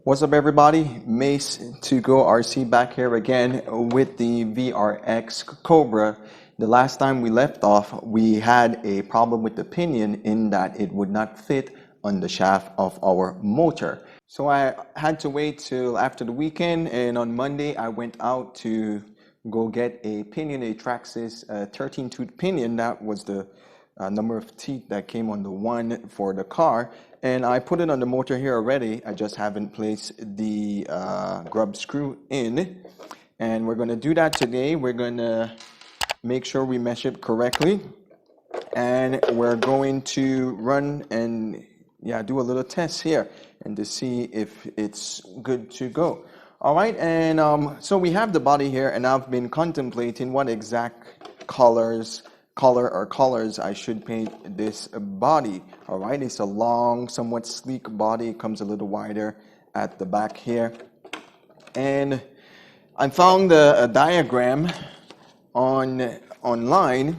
What's up everybody, Mace to Go RC back here again with the VRX Cobra. The last time we left off, we had a problem with the pinion in that it would not fit on the shaft of our motor. So I had to wait till after the weekend, and on Monday I went out to go get a pinion, a Traxxas 13 tooth pinion. That was the number of teeth that came on the one for the car, and I put it on the motor here already. I just haven't placed the grub screw in, and we're going to do that today. We're going to make sure we mesh it correctly, and we're going to run and do a little test here and to see if it's good to go. All right, and so we have the body here, and I've been contemplating what exact color or colors I should paint this body. All right, it's a long, somewhat sleek body. It comes a little wider at the back here, and I found a diagram online,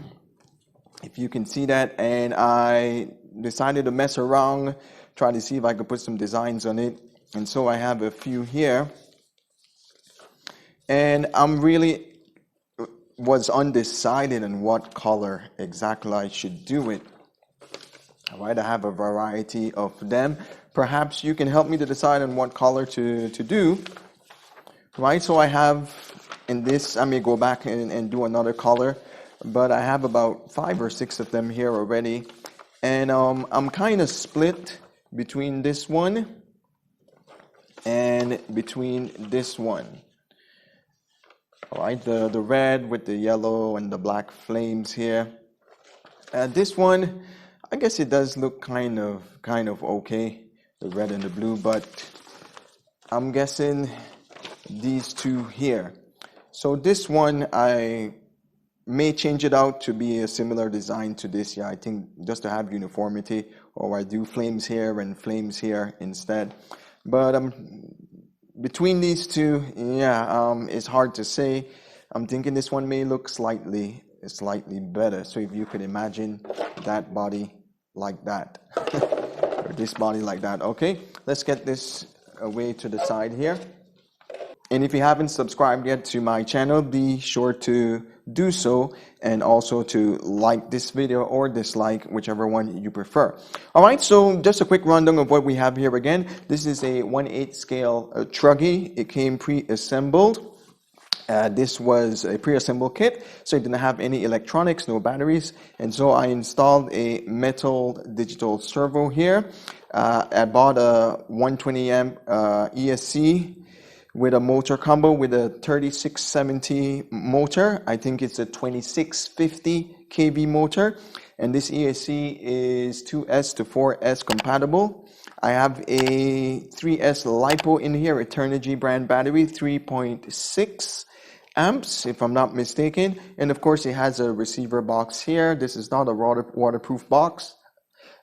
if you can see that, and I decided to mess around, try to see if I could put some designs on it. And so I have a few here, and I'm really was undecided on what color exactly I should do it. All right, I have a variety of them. Perhaps you can help me to decide on what color to do. Right, so I have in this, I may go back and do another color, but I have about 5 or 6 of them here already. And I'm kind of split between this one and between this one. All right, the red with the yellow and the black flames here. This one, I guess it does look kind of okay, the red and the blue, but I'm guessing these two here. So this one, I may change it out to be a similar design to this. I think just to have uniformity, or I do flames here and flames here instead. But between these two, it's hard to say. I'm thinking this one may look slightly better. So if you could imagine that body like that, or this body like that. Okay, let's get this away to the side here. And if you haven't subscribed yet to my channel, be sure to do so, and also to like this video or dislike, whichever one you prefer. All right, so just a quick rundown of what we have here again. This is a 1/8 scale truggy. It came pre-assembled. This was a pre-assembled kit, so it didn't have any electronics, no batteries, and so I installed a metal digital servo here. I bought a 120 amp ESC with a motor combo with a 3670 motor. I think it's a 2650 kV motor, and this ESC is 2S to 4S compatible. I have a 3S lipo in here, Eternity brand battery, 3.6 amps if I'm not mistaken, and of course it has a receiver box here. This is not a waterproof box,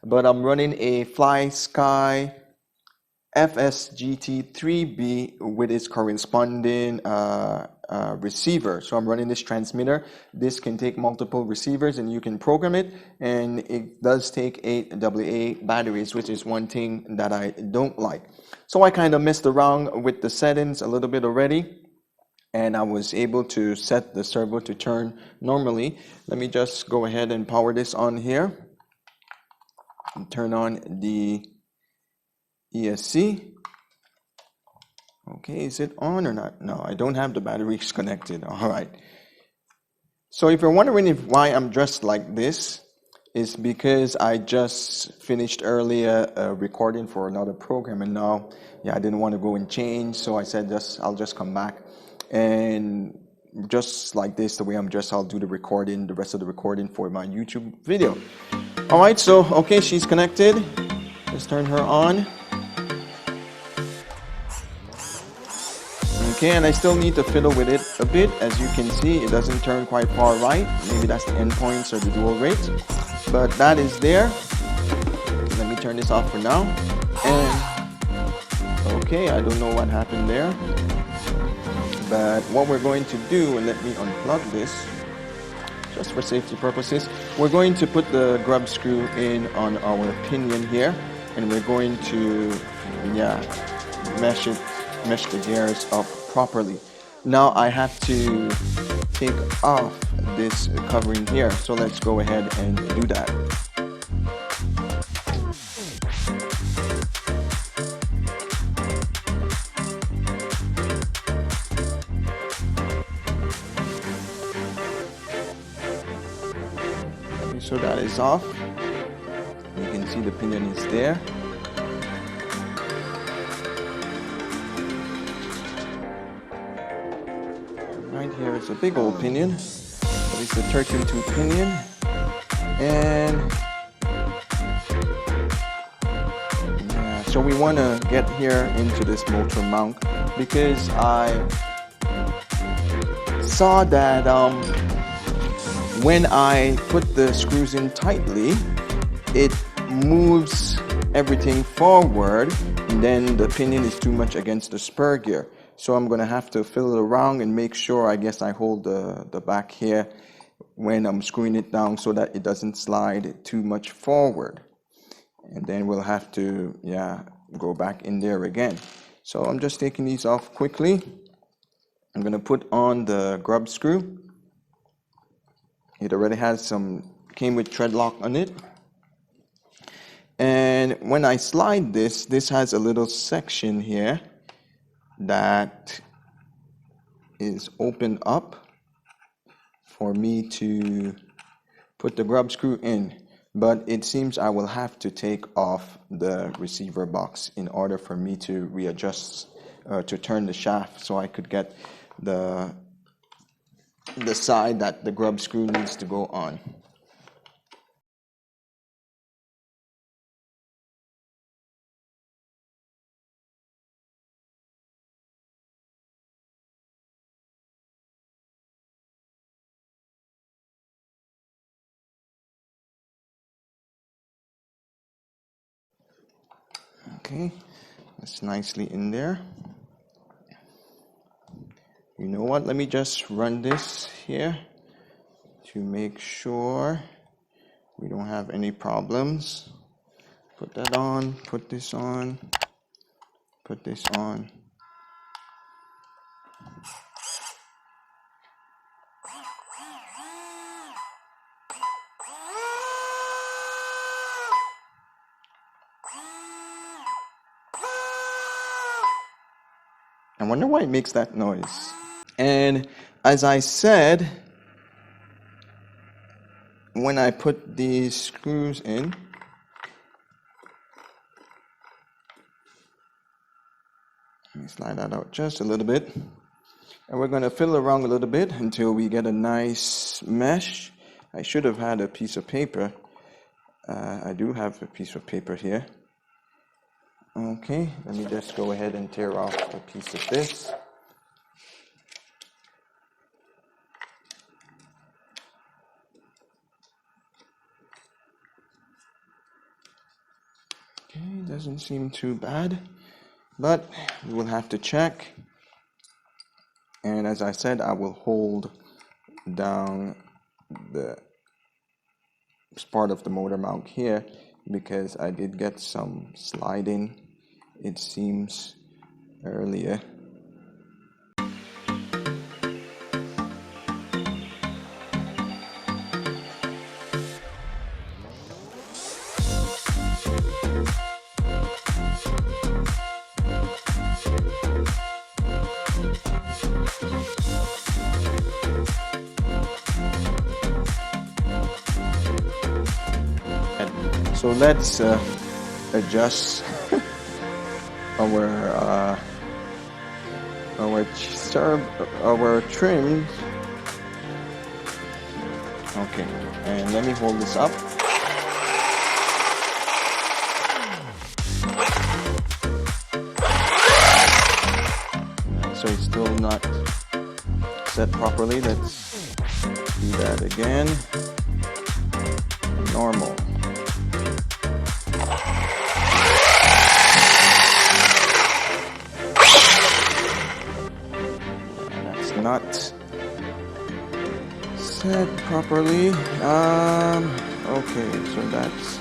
but I'm running a Fly Sky FSGT3B with its corresponding receiver. So I'm running this transmitter. This can take multiple receivers, and you can program it, and it does take 8 AA batteries, which is one thing that I don't like. So I kind of messed around with the settings a little bit already, and I was able to set the servo to turn normally. Let me just go ahead and power this on here and turn on the ESC. Okay, is it on or not? No, I don't have the batteries connected. All right. So if you're wondering why I'm dressed like this, is because I just finished earlier recording for another program, and now I didn't want to go and change, so I said I'll just come back, and just like this, the way I'm dressed, I'll do the rest of the recording for my YouTube video. All right, so okay, she's connected. Let's turn her on. Okay, and I still need to fiddle with it a bit. As you can see, it doesn't turn quite far right. Maybe that's the endpoints or the dual rates, but that is there. Let me turn this off for now. And okay, I don't know what happened there, but what we're going to do, and let me unplug this. just for safety purposes. We're going to put the grub screw in on our pinion here, and we're going to, mesh the gears up properly. Now I have to take off this covering here, so let's go ahead and do that. Okay, so that is off. You can see the pinion is there. Right here is a big old pinion, but it's a 13-2 pinion, and so we want to get here into this motor mount, because I saw that when I put the screws in tightly, it moves everything forward, and then the pinion is too much against the spur gear. So I'm going to have to fiddle around and make sure, I guess, I hold the back here when I'm screwing it down so that it doesn't slide too much forward. And then we'll have to, go back in there again. So I'm just taking these off quickly. I'm going to put on the grub screw. It already has came with thread lock on it. And when I slide this has a little section here that is opened up for me to put the grub screw in, but it seems I will have to take off the receiver box in order for me to readjust, to turn the shaft so I could get the side that the grub screw needs to go on. Okay, that's nicely in there. You know what, let me just run this here to make sure we don't have any problems. Put that on, put this on, put this on. I wonder why it makes that noise. And as I said, when I put these screws in, let me slide that out just a little bit. And we're going to fiddle around a little bit until we get a nice mesh. I should have had a piece of paper. I do have a piece of paper here. Okay, let me just go ahead and tear off a piece of this. Okay, doesn't seem too bad, but we will have to check. And as I said, I will hold down the part of the motor mount here because I did get some sliding, it seems, earlier. So let's adjust our trim. Okay, and let me hold this up. So it's still not set properly. Let's do that again. Normal. Not set properly. Okay, so that's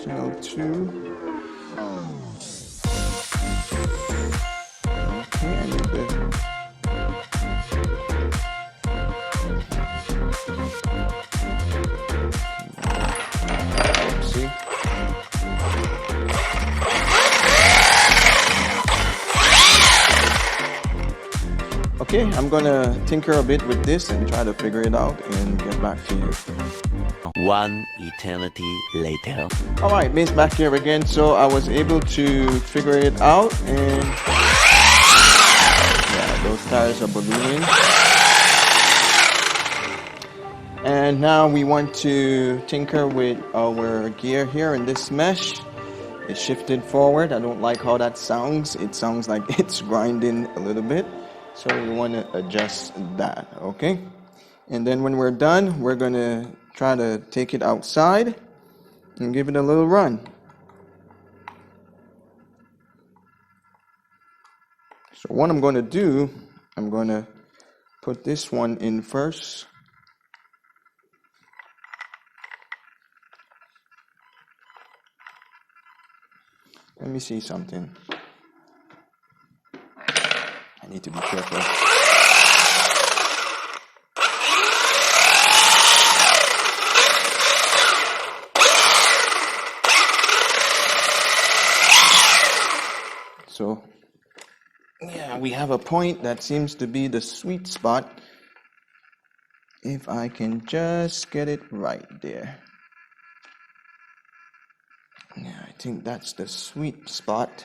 channel 2. Okay, I need to see. Okay, I'm gonna tinker a bit with this and try to figure it out and get back to you. One eternity later. Alright, Mace back here again. So I was able to figure it out, and yeah, those tires are ballooning. And now we want to tinker with our gear here in this mesh. It's shifted forward. I don't like how that sounds. It sounds like it's grinding a little bit. So we want to adjust that, okay? And then when we're done, we're going to try to take it outside and give it a little run. So what I'm going to do, I'm going to put this one in first. Let me see something. I need to be careful. So, yeah, we have a point that seems to be the sweet spot. If I can just get it right there. Yeah, I think that's the sweet spot.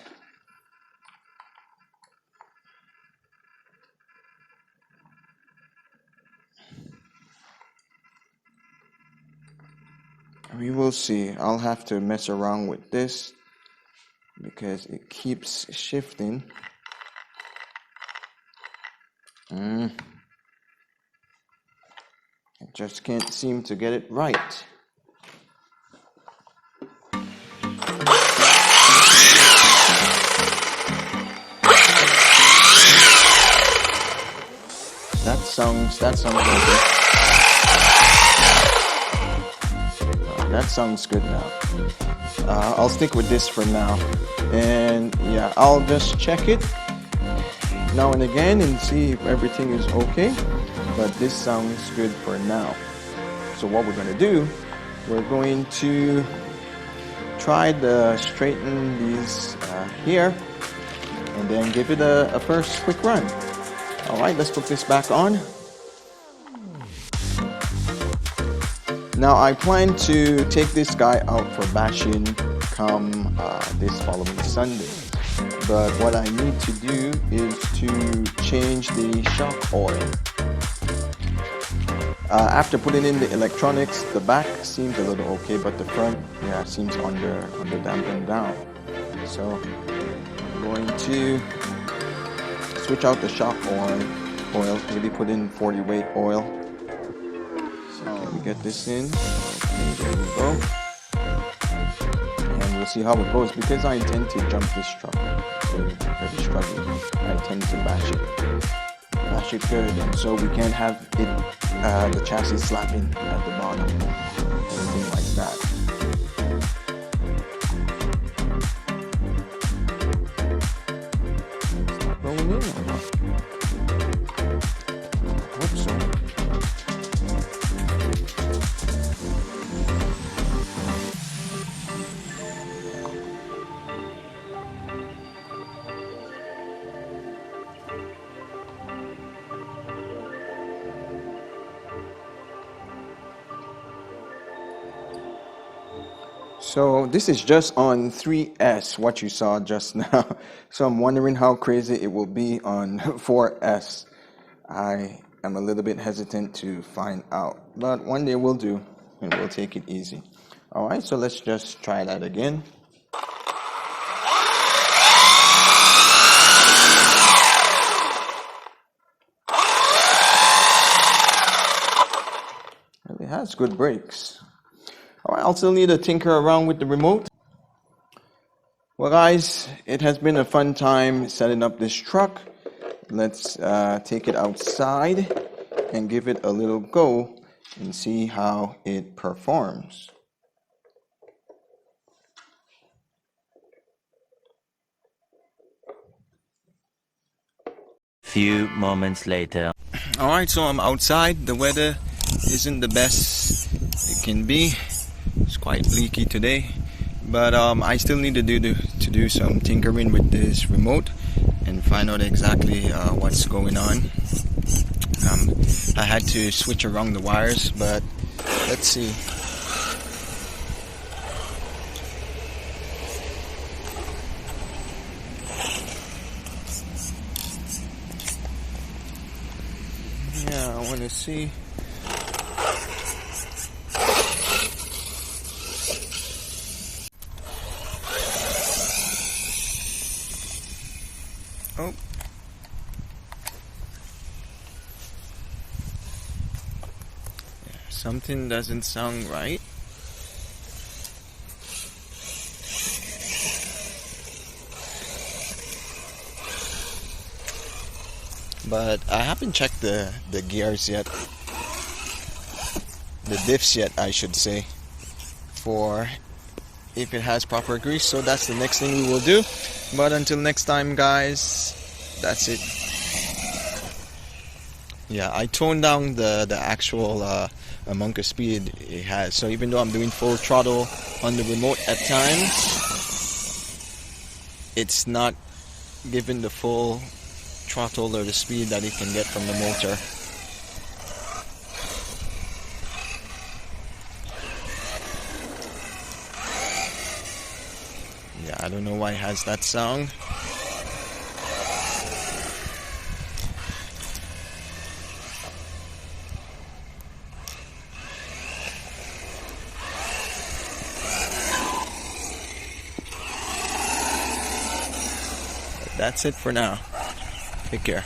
We will see. I'll have to mess around with this because it keeps shifting. I just can't seem to get it right. That sounds okay. That sounds good now. I'll stick with this for now. And yeah, I'll just check it now and again and see if everything is okay. But this sounds good for now. So what we're going to do, we're going to try to straighten these here and then give it a first quick run. Alright, let's put this back on. Now I plan to take this guy out for bashing come this following Sunday. But what I need to do is to change the shock oil. After putting in the electronics, the back seems a little okay, but the front, yeah, seems under dampened down. So I'm going to switch out the shock oil, maybe put in 40 weight oil. So can we get this in? Okay, there we go. And we'll see how it goes. Because I intend to jump this truck, very struggling, I tend to bash it good, and so we can't have it the chassis slapping at the bottom, anything like that. It's not going in or not? I hope so. So this is just on 3S, what you saw just now. So I'm wondering how crazy it will be on 4S. I am a little bit hesitant to find out, but one day we'll do, and we'll take it easy. All right, so let's just try that again. It has good brakes. All right, I'll still need to tinker around with the remote. Well, guys, it has been a fun time setting up this truck. Let's take it outside and give it a little go and see how it performs. Few moments later. Alright, so I'm outside. The weather isn't the best it can be. It's quite bleaky today, but I still need to do some tinkering with this remote and find out exactly what's going on. I had to switch around the wires, but let's see. Yeah, I want to see. Oh. Yeah, something doesn't sound right. But I haven't checked the gears yet. The diffs yet, I should say, for if it has proper grease. So that's the next thing we will do. But until next time, guys, that's it. Yeah, I toned down the actual amount of speed it has. So even though I'm doing full throttle on the remote at times, it's not giving the full throttle or the speed that it can get from the motor. Yeah, I don't know why it has that sound. That's it for now. Take care.